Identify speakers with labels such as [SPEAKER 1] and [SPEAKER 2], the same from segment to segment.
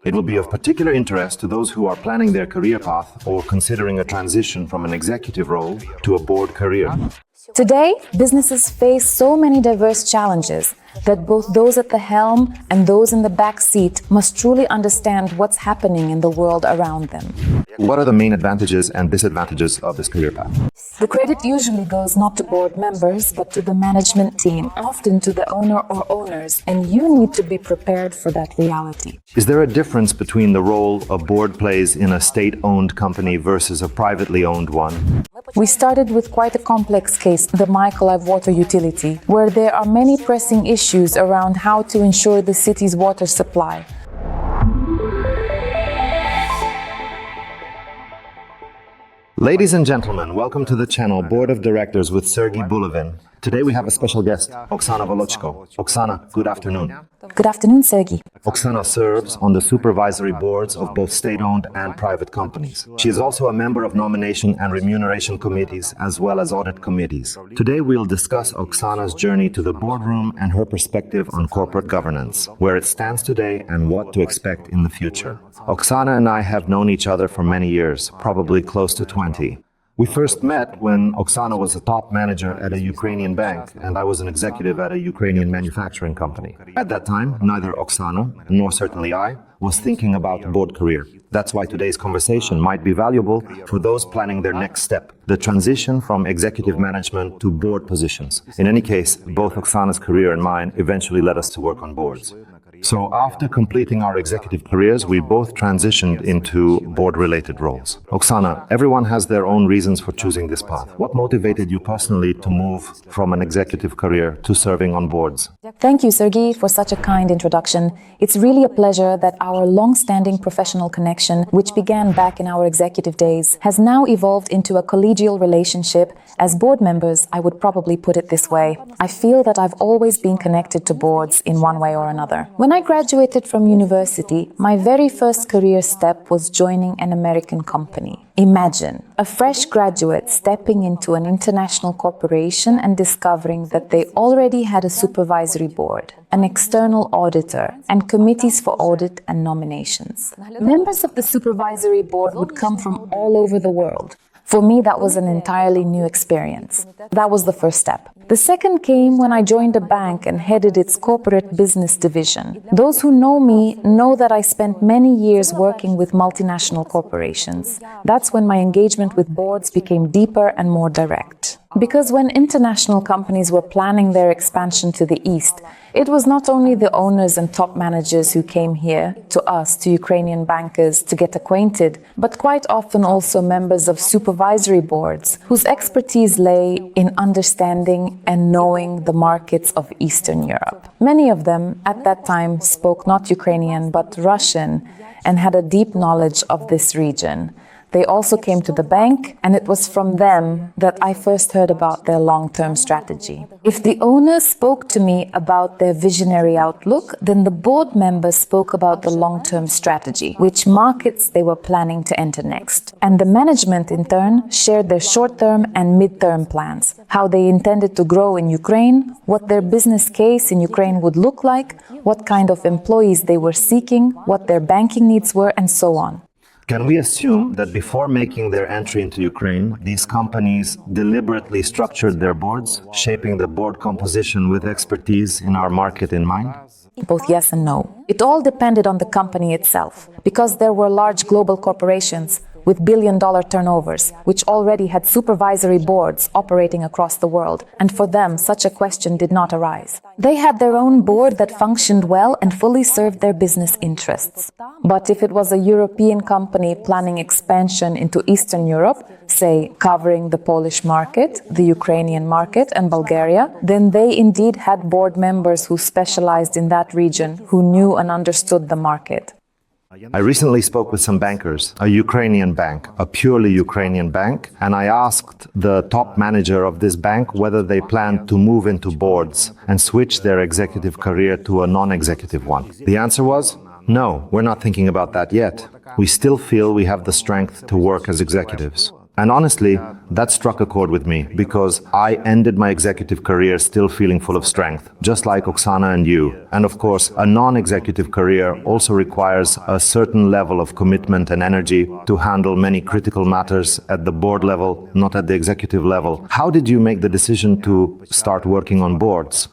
[SPEAKER 1] It will be of particular interest to those who are planning their career path or considering a transition from an executive role to a board career.
[SPEAKER 2] Today, businesses face so many diverse challenges that both those at the helm and those in the back seat must truly understand what's happening in the world around them.
[SPEAKER 1] What are the main advantages and disadvantages of this career path?
[SPEAKER 2] The credit usually goes not to board members, but to the management team, often to the owner or owners, and you need to be prepared for that reality.
[SPEAKER 1] Is there a difference between the role a board plays in a state-owned company versus a privately owned one?
[SPEAKER 2] We started with quite a complex case, the Mykolaiv water utility, where there are many pressing issues around how to ensure the city's water supply.
[SPEAKER 1] Ladies and gentlemen, welcome to the channel Board of Directors with Sergiy Bulavin. Today we have a special guest, Oksana Volchko. Oksana, good afternoon.
[SPEAKER 2] Good afternoon, Sergey.
[SPEAKER 1] Oksana serves on the supervisory boards of both state-owned and private companies. She is also a member of nomination and remuneration committees as well as audit committees. Today we'll discuss Oksana's journey to the boardroom and her perspective on corporate governance, where it stands today and what to expect in the future. Oksana and I have known each other for many years, probably close to 20. We first met when Oksana was a top manager at a Ukrainian bank and I was an executive at a Ukrainian manufacturing company. At that time, neither Oksana, nor certainly I, was thinking about a board career. That's why today's conversation might be valuable for those planning their next step, the transition from executive management to board positions. In any case, both Oksana's career and mine eventually led us to work on boards. So after completing our executive careers, we both transitioned into board-related roles. Oksana, everyone has their own reasons for choosing this path. What motivated you personally to move from an executive career to serving on boards?
[SPEAKER 2] Thank you, Sergey, for such a kind introduction. It's really a pleasure that our long-standing professional connection, which began back in our executive days, has now evolved into a collegial relationship. As board members, I would probably put it this way. I feel that I've always been connected to boards in one way or another. When I graduated from university, my very first career step was joining an American company. Imagine a fresh graduate stepping into an international corporation and discovering that they already had a supervisory board, an external auditor, and committees for audit and nominations. Members of the supervisory board would come from all over the world. For me, that was an entirely new experience. That was the first step. The second came when I joined a bank and headed its corporate business division. Those who know me know that I spent many years working with multinational corporations. That's when my engagement with boards became deeper and more direct. Because when international companies were planning their expansion to the east, it was not only the owners and top managers who came here, to us, to Ukrainian bankers, to get acquainted, but quite often also members of supervisory boards, whose expertise lay in understanding and knowing the markets of Eastern Europe. Many of them, at that time, spoke not Ukrainian but Russian and had a deep knowledge of this region. They also came to the bank, and it was from them that I first heard about their long-term strategy. If the owners spoke to me about their visionary outlook, then the board members spoke about the long-term strategy, which markets they were planning to enter next. And the management, in turn, shared their short-term and mid-term plans, how they intended to grow in Ukraine, what their business case in Ukraine would look like, what kind of employees they were seeking, what their banking needs were, and so on.
[SPEAKER 1] Can we assume that before making their entry into Ukraine, these companies deliberately structured their boards, shaping the board composition with expertise in our market in mind?
[SPEAKER 2] Both yes and no. It all depended on the company itself, because there were large global corporations with billion-dollar turnovers, which already had supervisory boards operating across the world, and for them such a question did not arise. They had their own board that functioned well and fully served their business interests. But if it was a European company planning expansion into Eastern Europe, say covering the Polish market, the Ukrainian market and Bulgaria, then they indeed had board members who specialized in that region, who knew and understood the market.
[SPEAKER 1] I recently spoke with some bankers, a Ukrainian bank, a purely Ukrainian bank, and I asked the top manager of this bank whether they planned to move into boards and switch their executive career to a non-executive one. The answer was, no, we're not thinking about that yet. We still feel we have the strength to work as executives. And honestly, that struck a chord with me because I ended my executive career still feeling full of strength, just like Oksana and you. And of course, a non-executive career also requires a certain level of commitment and energy to handle many critical matters at the board level, not at the executive level. How did you make the decision to start working on boards?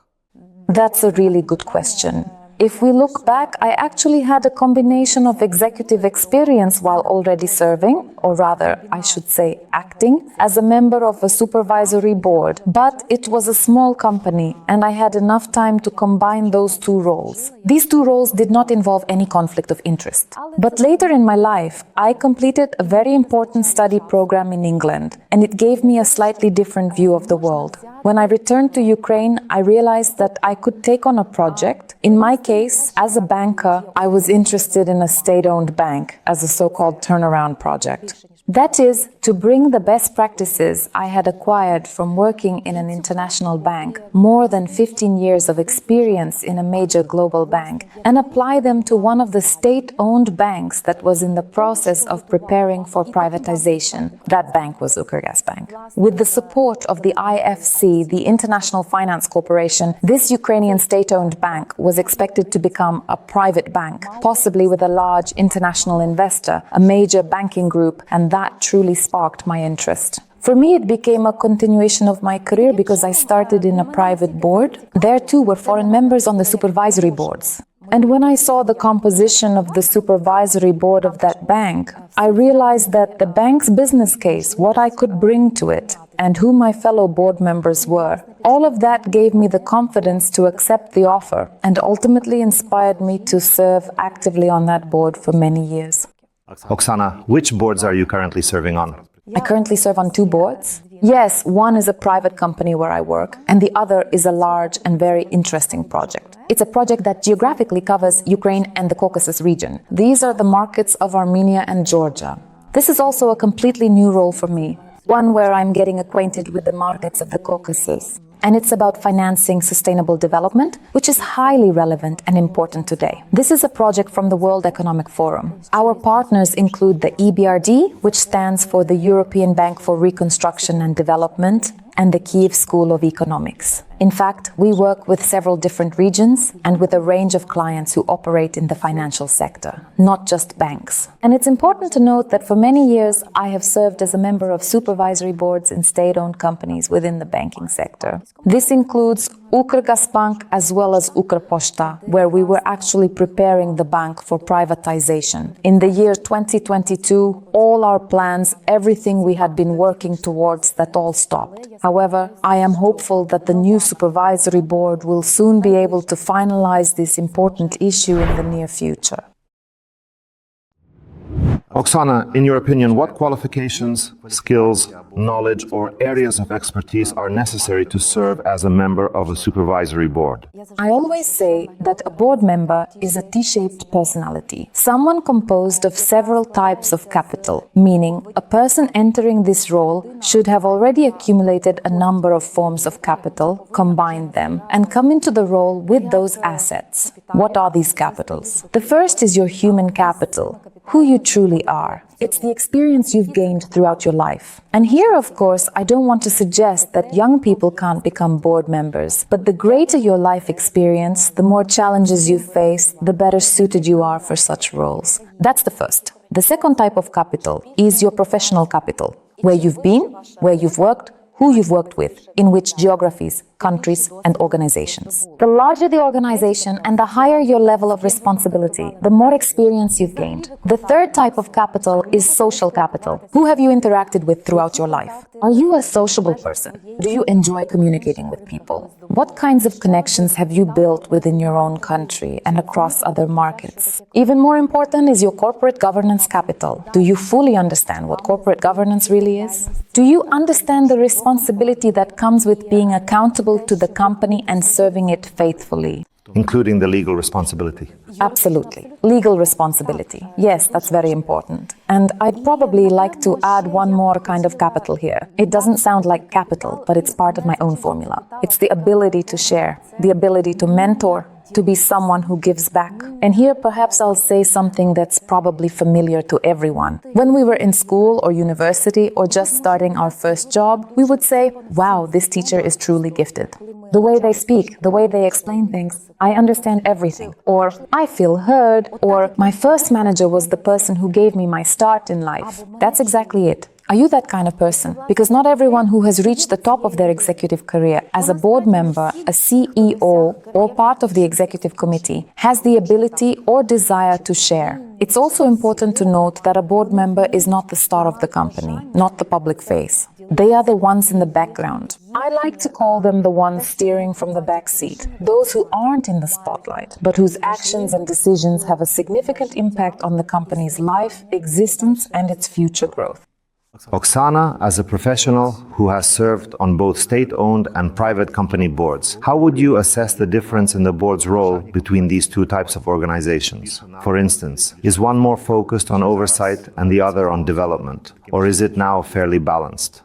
[SPEAKER 2] That's a really good question. If we look back, I actually had a combination of executive experience while already serving, or rather, I should say, acting, as a member of a supervisory board. But it was a small company, and I had enough time to combine those two roles. These two roles did not involve any conflict of interest. But later in my life, I completed a very important study program in England, and it gave me a slightly different view of the world. When I returned to Ukraine, I realized that I could take on a project. In my case, as a banker, I was interested in a state-owned bank as a so-called turnaround project. That is, to bring the best practices I had acquired from working in an international bank, more than 15 years of experience in a major global bank, and apply them to one of the state-owned banks that was in the process of preparing for privatization. That bank was Ukrgazbank. With the support of the IFC, the International Finance Corporation, this Ukrainian state-owned bank was expected to become a private bank, possibly with a large international investor, a major banking group, and that truly sparked my interest. For me, it became a continuation of my career because I started in a private board. There too were foreign members on the supervisory boards. And when I saw the composition of the supervisory board of that bank, I realized that the bank's business case, what I could bring to it, and who my fellow board members were, all of that gave me the confidence to accept the offer and ultimately inspired me to serve actively on that board for many years.
[SPEAKER 1] Oksana, which boards are you currently serving on?
[SPEAKER 2] I currently serve on 2 boards. Yes, one is a private company where I work, and the other is a large and very interesting project. It's a project that geographically covers Ukraine and the Caucasus region. These are the markets of Armenia and Georgia. This is also a completely new role for me, one where I'm getting acquainted with the markets of the Caucasus. And it's about financing sustainable development, which is highly relevant and important today. This is a project from the World Economic Forum. Our partners include the EBRD, which stands for the European Bank for Reconstruction and Development, and the Kyiv School of Economics. In fact, we work with several different regions and with a range of clients who operate in the financial sector, not just banks. And it's important to note that for many years, I have served as a member of supervisory boards in state-owned companies within the banking sector. This includes Ukrgazbank as well as Ukrposhta, where we were actually preparing the bank for privatization. In the year 2022, all our plans, everything we had been working towards, that all stopped. However, I am hopeful that the new supervisory board will soon be able to finalize this important issue in the near future.
[SPEAKER 1] Oksana, in your opinion, what qualifications, skills, knowledge, or areas of expertise are necessary to serve as a member of a supervisory board?
[SPEAKER 2] I always say that a board member is a T-shaped personality, someone composed of several types of capital, meaning a person entering this role should have already accumulated a number of forms of capital, combined them, and come into the role with those assets. What are these capitals? The first is your human capital, who you truly are. It's the experience you've gained throughout your life. And here, of course, I don't want to suggest that young people can't become board members, but the greater your life experience, the more challenges you face, the better suited you are for such roles. That's the first. The second type of capital is your professional capital, where you've been, where you've worked, who you've worked with, in which geographies, countries, and organizations. The larger the organization and the higher your level of responsibility, the more experience you've gained. The third type of capital is social capital. Who have you interacted with throughout your life? Are you a sociable person? Do you enjoy communicating with people? What kinds of connections have you built within your own country and across other markets? Even more important is your corporate governance capital. Do you fully understand what corporate governance really is? Do you understand the responsibility that comes with being accountable to the company and serving it faithfully?
[SPEAKER 1] Including the legal responsibility.
[SPEAKER 2] Absolutely. Legal responsibility. Yes, that's very important. And I'd probably like to add one more kind of capital here. It doesn't sound like capital, but it's part of my own formula. It's the ability to share, the ability to mentor, to be someone who gives back. And here perhaps I'll say something that's probably familiar to everyone. When we were in school or university or just starting our first job, we would say, wow, this teacher is truly gifted. The way they speak, the way they explain things, I understand everything. Or I feel heard. Or my first manager was the person who gave me my start in life. That's exactly it. Are you that kind of person? Because not everyone who has reached the top of their executive career as a board member, a CEO, or part of the executive committee has the ability or desire to share. It's also important to note that a board member is not the star of the company, not the public face. They are the ones in the background. I like to call them the ones steering from the back seat, those who aren't in the spotlight, but whose actions and decisions have a significant impact on the company's life, existence, and its future growth.
[SPEAKER 1] Oksana, as a professional who has served on both state-owned and private company boards, how would you assess the difference in the board's role between these two types of organizations? For instance, is one more focused on oversight and the other on development, or is it now fairly balanced?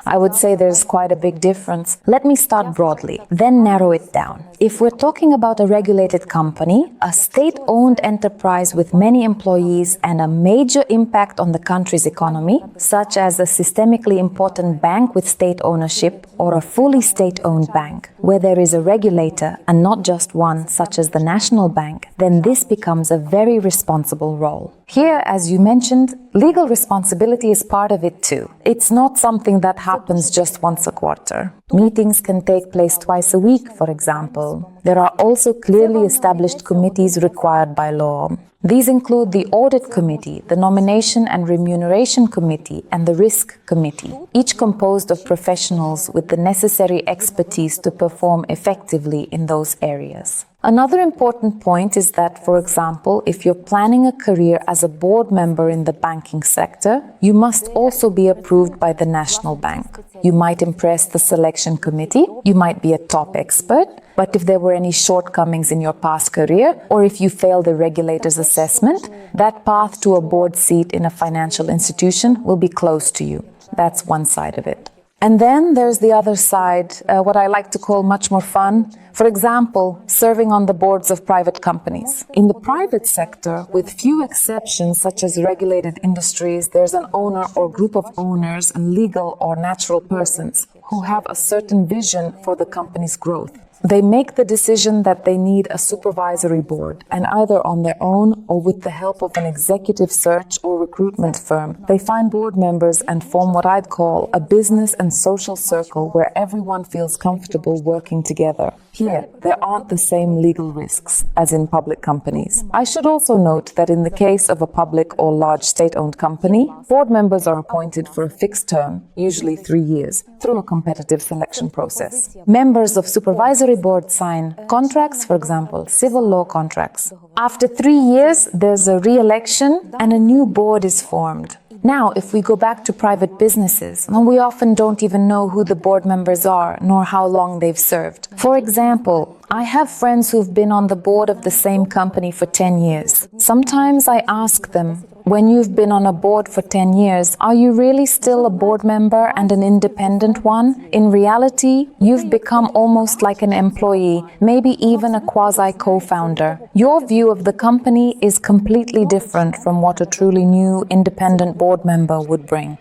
[SPEAKER 2] I would say there's quite a big difference. Let me start broadly, then narrow it down. If we're talking about a regulated company, a state-owned enterprise with many employees and a major impact on the country's economy, such as a systemically important bank with state ownership or a fully state-owned bank, where there is a regulator and not just one, such as the National Bank, then this becomes a very responsible role. Here, as you mentioned, legal responsibility is part of it too. It's not something that happens just once a quarter. Meetings can take place twice a week, for example. There are also clearly established committees required by law. These include the Audit Committee, the Nomination and Remuneration Committee, and the Risk Committee, each composed of professionals with the necessary expertise to perform effectively in those areas. Another important point is that, for example, if you're planning a career as a board member in the banking sector, you must also be approved by the National Bank. You might impress the selection committee, you might be a top expert, but if there were any shortcomings in your past career, or if you failed the regulator's assessment, that path to a board seat in a financial institution will be closed to you. That's one side of it. And then there's the other side, what I like to call much more fun. For example, serving on the boards of private companies. In the private sector, with few exceptions such as regulated industries, there's an owner or group of owners and legal or natural persons who have a certain vision for the company's growth. They make the decision that they need a supervisory board, and either on their own or with the help of an executive search or recruitment firm, they find board members and form what I'd call a business and social circle where everyone feels comfortable working together. Here, there aren't the same legal risks as in public companies. I should also note that in the case of a public or large state-owned company, board members are appointed for a fixed term, usually 3 years, through a competitive selection process. Members of supervisory boards sign contracts, for example, civil law contracts. After 3 years, there's a re-election and a new board is formed. Now, if we go back to private businesses, we often don't even know who the board members are, nor how long they've served. For example, I have friends who've been on the board of the same company for 10 years. Sometimes I ask them, when you've been on a board for 10 years, are you really still a board member and an independent one? In reality, you've become almost like an employee, maybe even a quasi-co-founder. Your view of the company is completely different from what a truly new, independent board member would bring.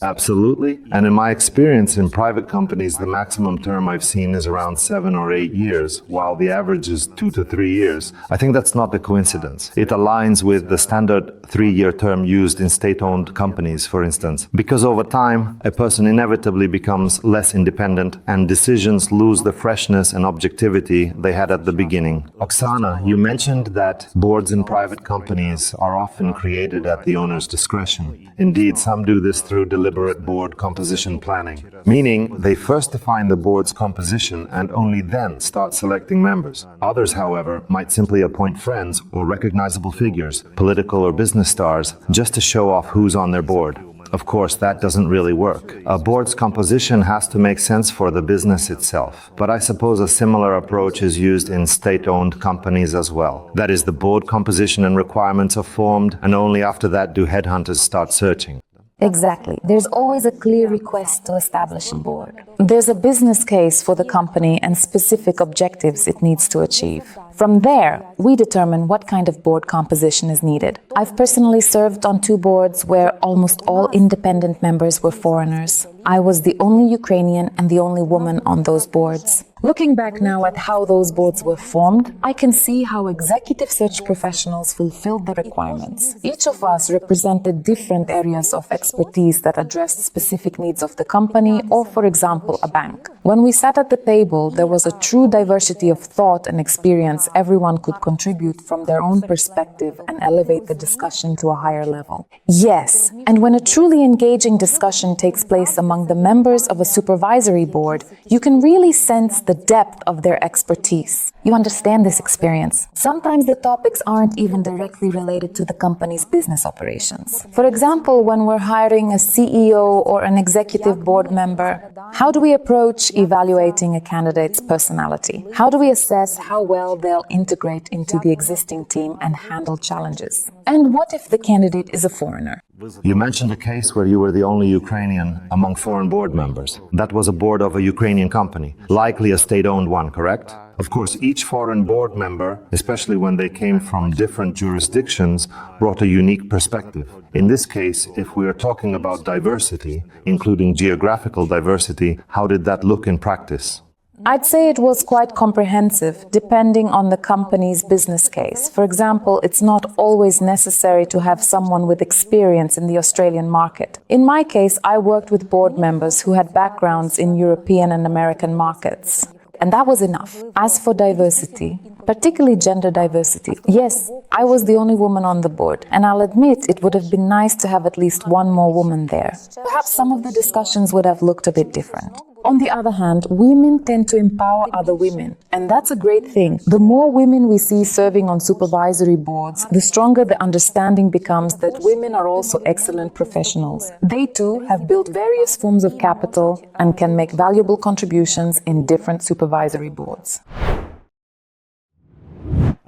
[SPEAKER 1] Absolutely. And in my experience in private companies, the maximum term I've seen is around 7 or 8 years, while the average is 2 to 3 years. I think that's not a coincidence. It aligns with the standard 3-year term used in state-owned companies, for instance. Because over time, a person inevitably becomes less independent and decisions lose the freshness and objectivity they had at the beginning. Oksana, you mentioned that boards in private companies are often created at the owner's discretion. Indeed, some do this through deliberate board composition planning, meaning they first define the board's composition and only then start selecting members. Others, however, might simply appoint friends or recognizable figures, political or business stars, just to show off who's on their board. Of course, that doesn't really work. A board's composition has to make sense for the business itself. But I suppose a similar approach is used in state-owned companies as well. That is, the board composition and requirements are formed, and only after that do headhunters start searching.
[SPEAKER 2] Exactly. There's always a clear request to establish a board. There's a business case for the company and specific objectives it needs to achieve. From there, we determine what kind of board composition is needed. I've personally served on 2 boards where almost all independent members were foreigners. I was the only Ukrainian and the only woman on those boards. Looking back now at how those boards were formed, I can see how executive search professionals fulfilled the requirements. Each of us represented different areas of expertise that addressed specific needs of the company or, for example, a bank. When we sat at the table, there was a true diversity of thought and experience. Everyone could contribute from their own perspective and elevate the discussion to a higher level. Yes, and when a truly engaging discussion takes place among the members of a supervisory board, you can really sense the depth of their expertise. You understand this experience. Sometimes the topics aren't even directly related to the company's business operations. For example, when we're hiring a CEO or an executive board member, how do we approach evaluating a candidate's personality? How do we assess how well they'll integrate into the existing team and handle challenges? And what if the candidate is a foreigner?
[SPEAKER 1] You mentioned a case where you were the only Ukrainian among foreign board members. That was a board of a Ukrainian company, likely a state-owned one, correct? Of course, each foreign board member, especially when they came from different jurisdictions, brought a unique perspective. In this case, if we are talking about diversity, including geographical diversity, how did that look in practice?
[SPEAKER 2] I'd say it was quite comprehensive, depending on the company's business case. For example, it's not always necessary to have someone with experience in the Australian market. In my case, I worked with board members who had backgrounds in European and American markets. And that was enough. As for diversity, particularly gender diversity, yes, I was the only woman on the board, and I'll admit it would have been nice to have at least one more woman there. Perhaps some of the discussions would have looked a bit different. On the other hand, women tend to empower other women, and that's a great thing. The more women we see serving on supervisory boards, the stronger the understanding becomes that women are also excellent professionals. They too have built various forms of capital and can make valuable contributions in different supervisory boards.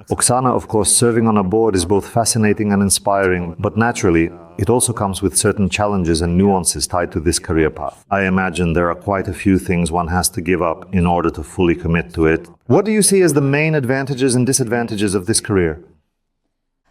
[SPEAKER 1] Oksana, of course, serving on a board is both fascinating and inspiring, but naturally, it also comes with certain challenges and nuances tied to this career path. I imagine there are quite a few things one has to give up in order to fully commit to it. What do you see as the main advantages and disadvantages of this career?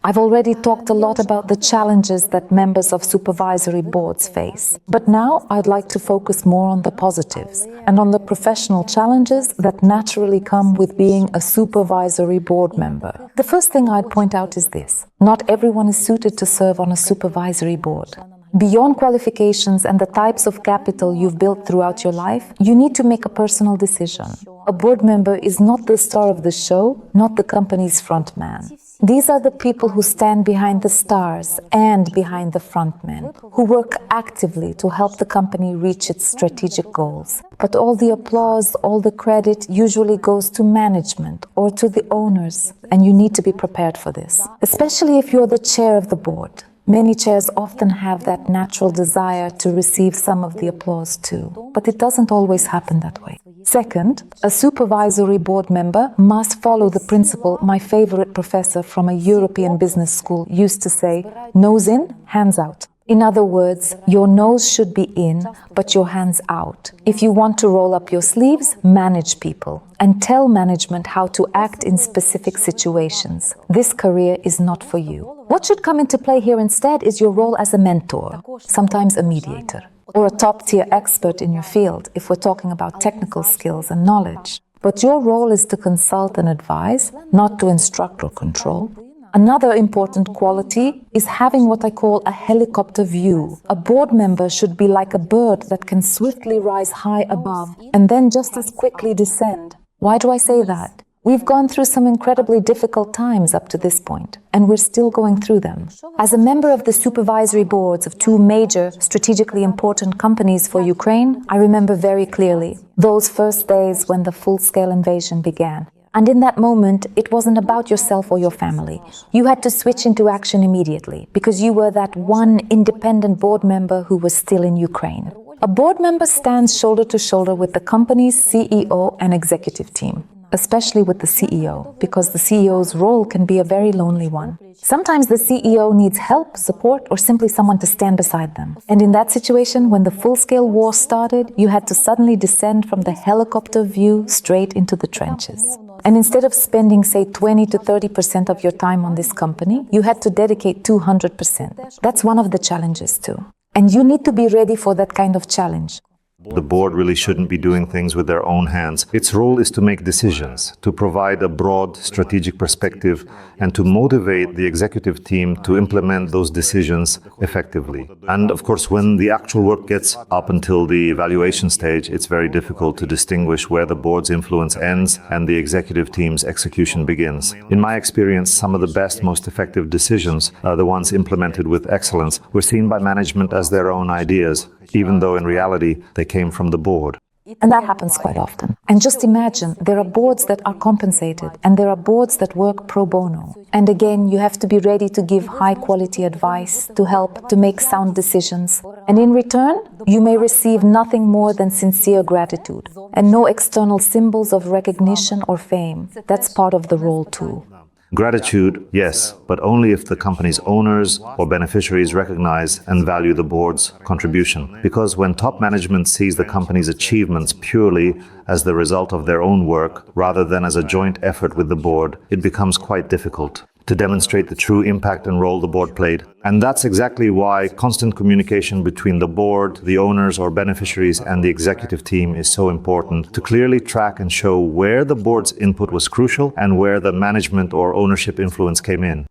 [SPEAKER 2] I've already talked a lot about the challenges that members of supervisory boards face. But now I'd like to focus more on the positives and on the professional challenges that naturally come with being a supervisory board member. The first thing I'd point out is this: not everyone is suited to serve on a supervisory board. Beyond qualifications and the types of capital you've built throughout your life, you need to make a personal decision. A board member is not the star of the show, not the company's front man. These are the people who stand behind the stars and behind the frontmen, who work actively to help the company reach its strategic goals. But all the applause, all the credit usually goes to management or to the owners, and you need to be prepared for this, especially if you're the chair of the board. Many chairs often have that natural desire to receive some of the applause too, but it doesn't always happen that way. Second, a supervisory board member must follow the principle my favorite professor from a European business school used to say, nose in, hands out. In other words, your nose should be in, but your hands out. If you want to roll up your sleeves, manage people and tell management how to act in specific situations. This career is not for you. What should come into play here instead is your role as a mentor, sometimes a mediator, or a top-tier expert in your field if we're talking about technical skills and knowledge. But your role is to consult and advise, not to instruct or control. Another important quality is having what I call a helicopter view. A board member should be like a bird that can swiftly rise high above and then just as quickly descend. Why do I say that? We've gone through some incredibly difficult times up to this point, and we're still going through them. As a member of the supervisory boards of 2 major, strategically important companies for Ukraine, I remember very clearly those first days when the full-scale invasion began. And in that moment, it wasn't about yourself or your family. You had to switch into action immediately, because you were that one independent board member who was still in Ukraine. A board member stands shoulder to shoulder with the company's CEO and executive team. especially with the CEO, because the CEO's role can be a very lonely one. Sometimes the CEO needs help, support, or simply someone to stand beside them. And in that situation, when the full-scale war started, you had to suddenly descend from the helicopter view straight into the trenches. And instead of spending, say, 20 to 30% of your time on this company, you had to dedicate 200%. That's one of the challenges too. And you need to be ready for that kind of challenge.
[SPEAKER 1] The board really shouldn't be doing things with their own hands. Its role is to make decisions, to provide a broad strategic perspective, and to motivate the executive team to implement those decisions effectively. And of course, when the actual work gets up until the evaluation stage, it's very difficult to distinguish where the board's influence ends and the executive team's execution begins. In my experience, some of the best, most effective decisions, the ones implemented with excellence, were seen by management as their own ideas, even though in reality they came from the board.
[SPEAKER 2] And that happens quite often. And just imagine, there are boards that are compensated and there are boards that work pro bono. And again, you have to be ready to give high-quality advice, to help, to make sound decisions. And in return, you may receive nothing more than sincere gratitude and no external symbols of recognition or fame. That's part of the role too.
[SPEAKER 1] Gratitude, yes, but only if the company's owners or beneficiaries recognize and value the board's contribution. Because when top management sees the company's achievements purely as the result of their own work, rather than as a joint effort with the board, it becomes quite difficult to demonstrate the true impact and role the board played. And that's exactly why constant communication between the board, the owners or beneficiaries, and the executive team is so important, to clearly track and show where the board's input was crucial and where the management or ownership influence came in.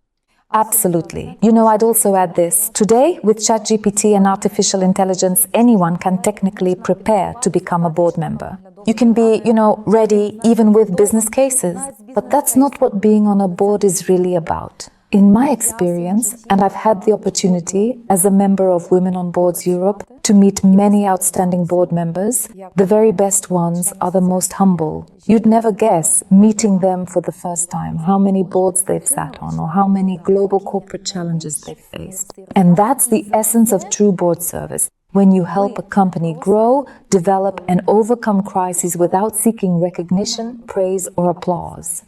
[SPEAKER 2] Absolutely. I'd also add this. Today, with ChatGPT and artificial intelligence, anyone can technically prepare to become a board member. You can be, ready even with business cases. But that's not what being on a board is really about. In my experience, and I've had the opportunity as a member of Women on Boards Europe to meet many outstanding board members, the very best ones are the most humble. You'd never guess, meeting them for the first time, how many boards they've sat on or how many global corporate challenges they've faced. And that's the essence of true board service. When you help a company grow, develop, and overcome crises without seeking recognition, praise, or applause.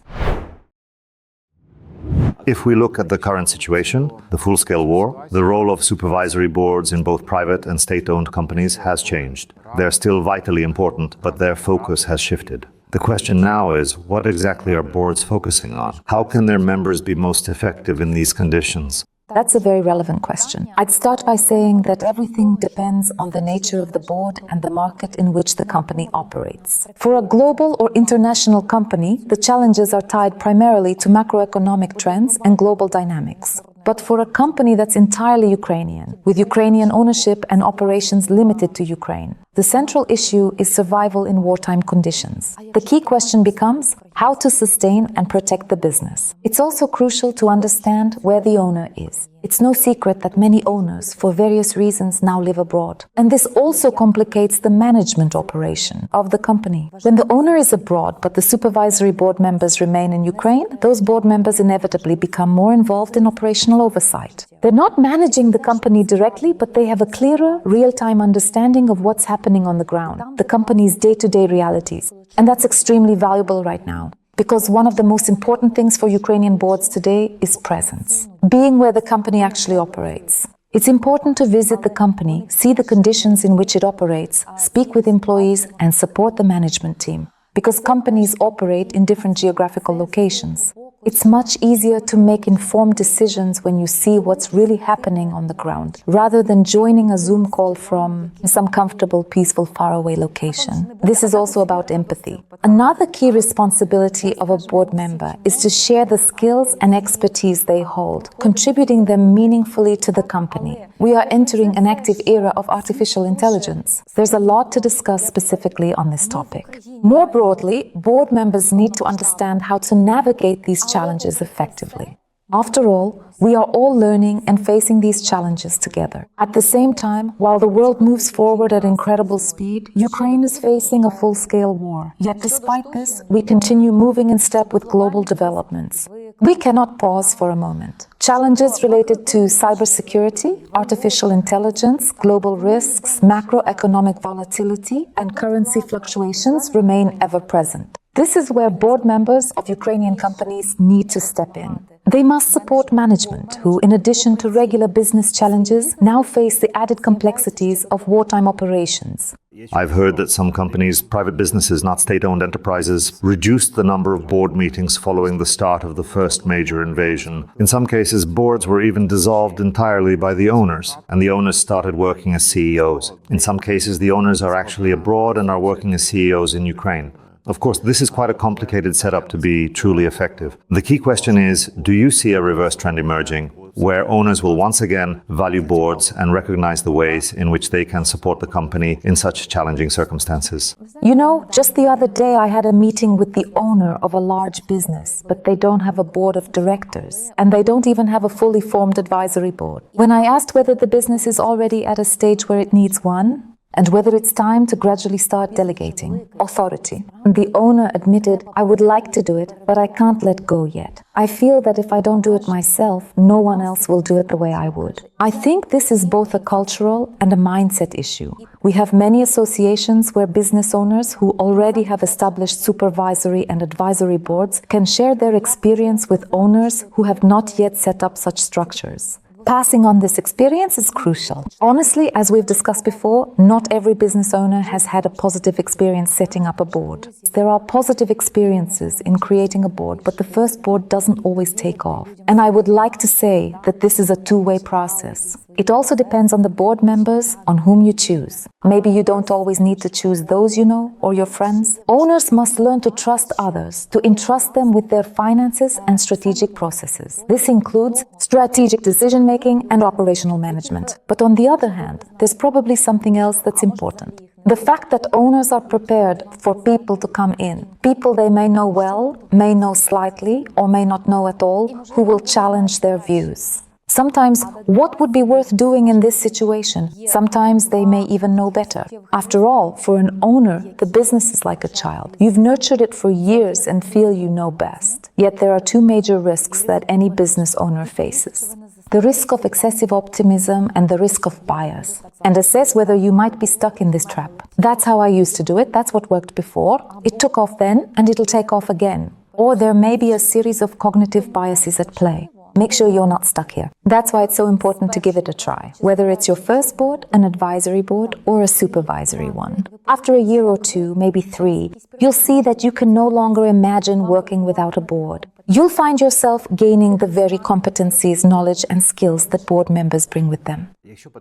[SPEAKER 1] If we look at the current situation, the full-scale war, the role of supervisory boards in both private and state-owned companies has changed. They're still vitally important, but their focus has shifted. The question now is, what exactly are boards focusing on? How can their members be most effective in these conditions?
[SPEAKER 2] That's a very relevant question. I'd start by saying that everything depends on the nature of the board and the market in which the company operates. For a global or international company, the challenges are tied primarily to macroeconomic trends and global dynamics. But for a company that's entirely Ukrainian, with Ukrainian ownership and operations limited to Ukraine, the central issue is survival in wartime conditions. The key question becomes how to sustain and protect the business. It's also crucial to understand where the owner is. It's no secret that many owners, for various reasons, now live abroad. And this also complicates the management operation of the company. When the owner is abroad, but the supervisory board members remain in Ukraine, those board members inevitably become more involved in operational oversight. They're not managing the company directly, but they have a clearer, real-time understanding of what's happening on the ground, the company's day-to-day realities. And that's extremely valuable right now. Because one of the most important things for Ukrainian boards today is presence, being where the company actually operates. It's important to visit the company, see the conditions in which it operates, speak with employees, and support the management team. Because companies operate in different geographical locations. It's much easier to make informed decisions when you see what's really happening on the ground, rather than joining a Zoom call from some comfortable, peaceful, faraway location. This is also about empathy. Another key responsibility of a board member is to share the skills and expertise they hold, contributing them meaningfully to the company. We are entering an active era of artificial intelligence. There's a lot to discuss specifically on this topic. More broadly, board members need to understand how to navigate these challenges effectively. After all, we are all learning and facing these challenges together. At the same time, while the world moves forward at incredible speed, Ukraine is facing a full-scale war. Yet despite this, we continue moving in step with global developments. We cannot pause for a moment. Challenges related to cybersecurity, artificial intelligence, global risks, macroeconomic volatility, and currency fluctuations remain ever present. This is where board members of Ukrainian companies need to step in. They must support management, who, in addition to regular business challenges, now face the added complexities of wartime operations.
[SPEAKER 1] I've heard that some companies, private businesses, not state-owned enterprises, reduced the number of board meetings following the start of the first major invasion. In some cases, boards were even dissolved entirely by the owners, and the owners started working as CEOs. In some cases, the owners are actually abroad and are working as CEOs in Ukraine. Of course, this is quite a complicated setup to be truly effective. The key question is, do you see a reverse trend emerging, where owners will once again value boards and recognize the ways in which they can support the company in such challenging circumstances?
[SPEAKER 2] You know, just the other day I had a meeting with the owner of a large business, but they don't have a board of directors, and they don't even have a fully formed advisory board. When I asked whether the business is already at a stage where it needs one, and whether it's time to gradually start delegating authority, the owner admitted, "I would like to do it, but I can't let go yet. I feel that if I don't do it myself, no one else will do it the way I would." I think this is both a cultural and a mindset issue. We have many associations where business owners who already have established supervisory and advisory boards can share their experience with owners who have not yet set up such structures. Passing on this experience is crucial. Honestly, as we've discussed before, not every business owner has had a positive experience setting up a board. There are positive experiences in creating a board, but the first board doesn't always take off. And I would like to say that this is a two-way process. It also depends on the board members on whom you choose. Maybe you don't always need to choose those you know or your friends. Owners must learn to trust others, to entrust them with their finances and strategic processes. This includes strategic decision-making and operational management. But on the other hand, there's probably something else that's important. The fact that owners are prepared for people to come in, people they may know well, may know slightly, or may not know at all, who will challenge their views. Sometimes, what would be worth doing in this situation? Sometimes they may even know better. After all, for an owner, the business is like a child. You've nurtured it for years and feel you know best. Yet there are two major risks that any business owner faces: the risk of excessive optimism and the risk of bias. And assess whether you might be stuck in this trap. That's how I used to do it. That's what worked before. It took off then, and it'll take off again. Or there may be a series of cognitive biases at play. Make sure you're not stuck here. That's why it's so important to give it a try, whether it's your first board, an advisory board, or a supervisory one. After a year or two, maybe 3, you'll see that you can no longer imagine working without a board. You'll find yourself gaining the very competencies, knowledge, and skills that board members bring with them.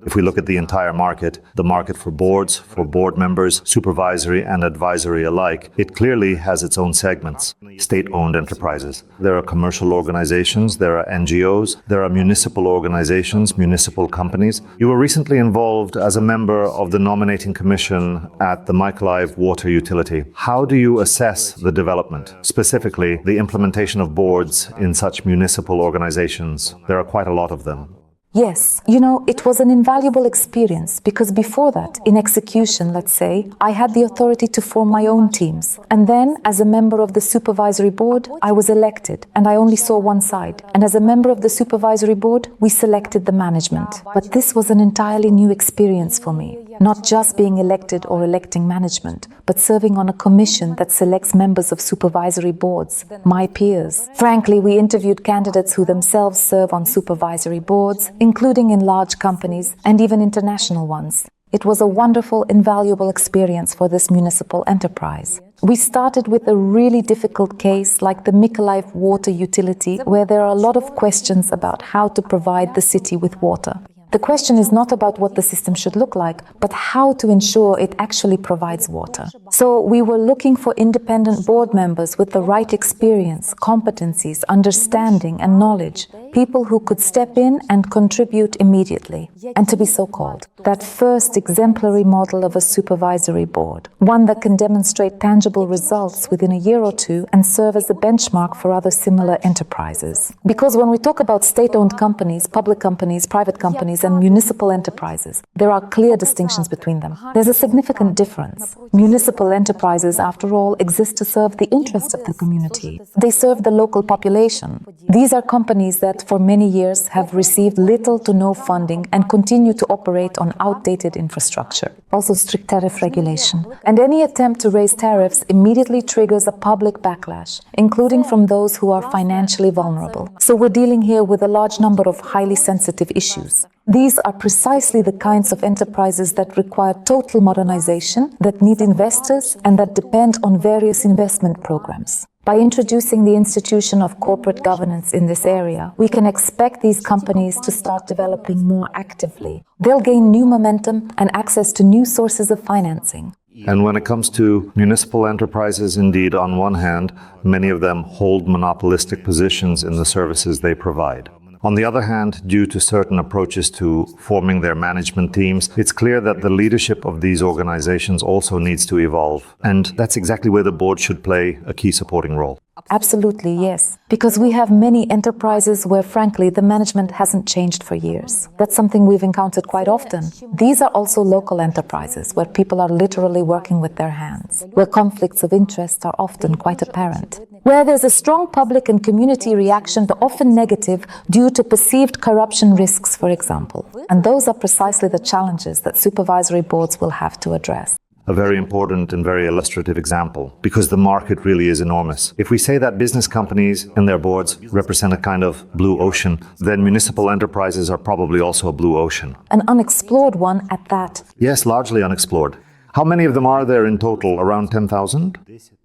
[SPEAKER 1] If we look at the entire market, the market for boards, for board members, supervisory and advisory alike, it clearly has its own segments. State-owned enterprises. There are commercial organizations, there are NGOs, there are municipal organizations, municipal companies. You were recently involved as a member of the nominating commission at the Mykolaiv water utility. How do you assess the development, specifically the implementation of boards in such municipal organizations? There are quite a lot of them.
[SPEAKER 2] Yes, you know, it was an invaluable experience because before that, in execution, let's say, I had the authority to form my own teams. And then, as a member of the supervisory board, I was elected and I only saw one side. And as a member of the supervisory board, we selected the management. But this was an entirely new experience for me. Not just being elected or electing management, but serving on a commission that selects members of supervisory boards, my peers. Frankly, we interviewed candidates who themselves serve on supervisory boards, including in large companies and even international ones. It was a wonderful, invaluable experience for this municipal enterprise. We started with a really difficult case like the Mykolaiv water utility, where there are a lot of questions about how to provide the city with water. The question is not about what the system should look like, but how to ensure it actually provides water. So we were looking for independent board members with the right experience, competencies, understanding and knowledge, people who could step in and contribute immediately, and to be so called. That first exemplary model of a supervisory board, one that can demonstrate tangible results within a year or two and serve as a benchmark for other similar enterprises. Because when we talk about state-owned companies, public companies, private companies, and municipal enterprises, there are clear distinctions between them. There's a significant difference. Municipal enterprises, after all, exist to serve the interests of the community. They serve the local population. These are companies that fault, for many years have received little to no funding and continue to operate on outdated infrastructure. Also strict tariff regulation. And any attempt to raise tariffs immediately triggers a public backlash, including from those who are financially vulnerable. So we're dealing here with a large number of highly sensitive issues. These are precisely the kinds of enterprises that require total modernization, that need investors, and that depend on various investment programs. By introducing the institution of corporate governance in this area, we can expect these companies to start developing more actively. They'll gain new momentum and access to new sources of financing.
[SPEAKER 1] And when it comes to municipal enterprises, indeed, on one hand, many of them hold monopolistic positions in the services they provide. On the other hand, due to certain approaches to forming their management teams, it's clear that the leadership of these organizations also needs to evolve. And that's exactly where the board should play a key supporting role.
[SPEAKER 2] Absolutely, yes. Because we have many enterprises where, frankly, the management hasn't changed for years. That's something we've encountered quite often. These are also local enterprises where people are literally working with their hands, where conflicts of interest are often quite apparent, where there's a strong public and community reaction, but often negative, due to perceived corruption risks, for example. And those are precisely the challenges that supervisory boards will have to address.
[SPEAKER 1] A very important and very illustrative example, because the market really is enormous. If we say that business companies and their boards represent a kind of blue ocean, then municipal enterprises are probably also a blue ocean.
[SPEAKER 2] An unexplored one at that.
[SPEAKER 1] Yes, largely unexplored. How many of them are there in total? Around 10,000?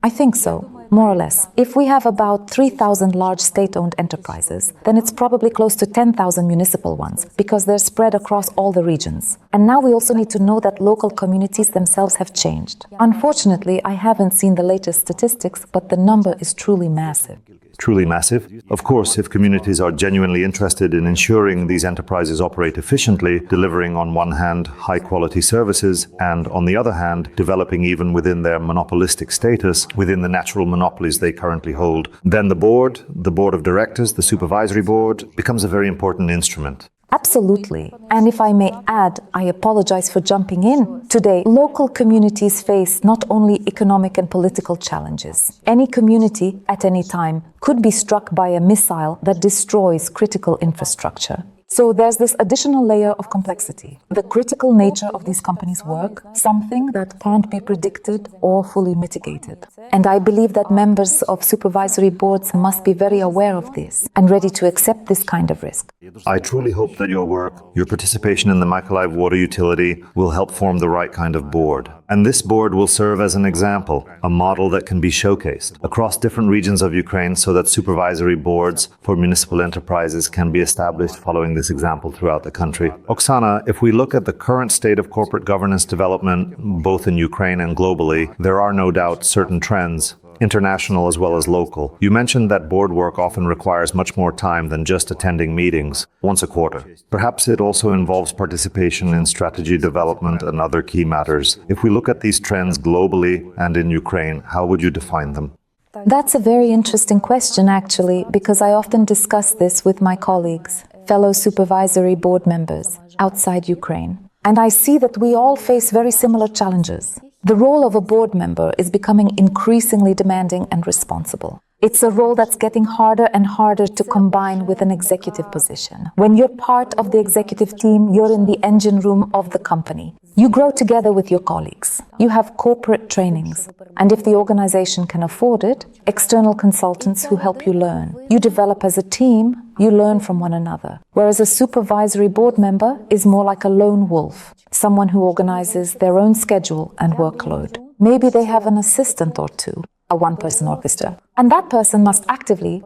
[SPEAKER 2] I think so, more or less. If we have about 3,000 large state-owned enterprises, then it's probably close to 10,000 municipal ones, because they're spread across all the regions. And now we also need to know that local communities themselves have changed. Unfortunately, I haven't seen the latest statistics, but the number is truly massive.
[SPEAKER 1] Truly massive. Of course, if communities are genuinely interested in ensuring these enterprises operate efficiently, delivering on one hand high-quality services, and on the other hand, developing even within their monopolistic status, within the natural monopolies they currently hold, then the board of directors, the supervisory board, becomes a very important instrument.
[SPEAKER 2] Absolutely. And if I may add, I apologize for jumping in. Today, local communities face not only economic and political challenges. Any community, at any time, could be struck by a missile that destroys critical infrastructure. So there's this additional layer of complexity. The critical nature of these companies' work, something that can't be predicted or fully mitigated. And I believe that members of supervisory boards must be very aware of this and ready to accept this kind of risk.
[SPEAKER 1] I truly hope that your work, your participation in the Mykolaiv water utility will help form the right kind of board. And this board will serve as an example, a model that can be showcased across different regions of Ukraine so that supervisory boards for municipal enterprises can be established following this example throughout the country. Oksana, if we look at the current state of corporate governance development, both in Ukraine and globally, there are no doubt certain trends, international as well as local. You mentioned that board work often requires much more time than just attending meetings once a quarter. Perhaps it also involves participation in strategy development and other key matters. If we look at these trends globally and in Ukraine, how would you define them?
[SPEAKER 2] That's a very interesting question, actually, because I often discuss this with my colleagues, fellow supervisory board members outside Ukraine. And I see that we all face very similar challenges. The role of a board member is becoming increasingly demanding and responsible. It's a role that's getting harder and harder to combine with an executive position. When you're part of the executive team, you're in the engine room of the company. You grow together with your colleagues. You have corporate trainings. And if the organization can afford it, external consultants who help you learn. You develop as a team, you learn from one another. Whereas a supervisory board member is more like a lone wolf, someone who organizes their own schedule and workload. Maybe they have an assistant or two, a one-person orchestra. And that person must actively,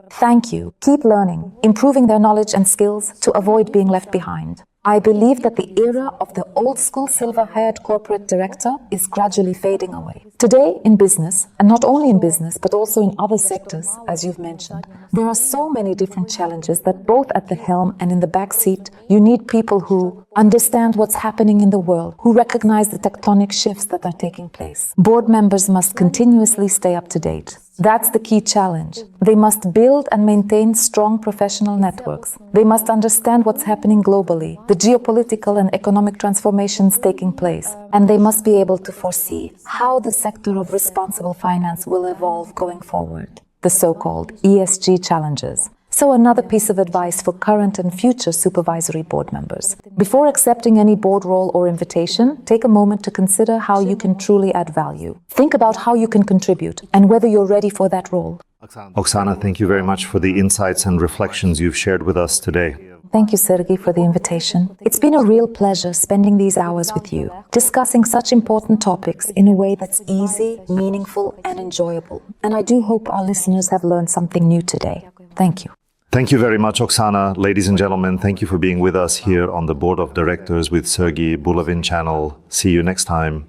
[SPEAKER 2] keep learning, improving their knowledge and skills to avoid being left behind. I believe that the era of the old-school silver-haired corporate director is gradually fading away. Today, in business, and not only in business, but also in other sectors, as you've mentioned, there are so many different challenges that both at the helm and in the back seat, you need people who understand what's happening in the world, who recognize the tectonic shifts that are taking place. Board members must continuously stay up to date. That's the key challenge. They must build and maintain strong professional networks. They must understand what's happening globally, the geopolitical and economic transformations taking place, and they must be able to foresee how the sector of responsible finance will evolve going forward, the so-called ESG challenges. So another piece of advice for current and future supervisory board members. Before accepting any board role or invitation, take a moment to consider how you can truly add value. Think about how you can contribute and whether you're ready for that role.
[SPEAKER 1] Oksana, thank you very much for the insights and reflections you've shared with us today.
[SPEAKER 2] Thank you, Sergiy, for the invitation. It's been a real pleasure spending these hours with you, discussing such important topics in a way that's easy, meaningful, and enjoyable. And I do hope our listeners have learned something new today. Thank you.
[SPEAKER 1] Thank you very much, Oksana. Ladies and gentlemen, thank you for being with us here on the Board of Directors with Sergiy Bulavin channel. See you next time.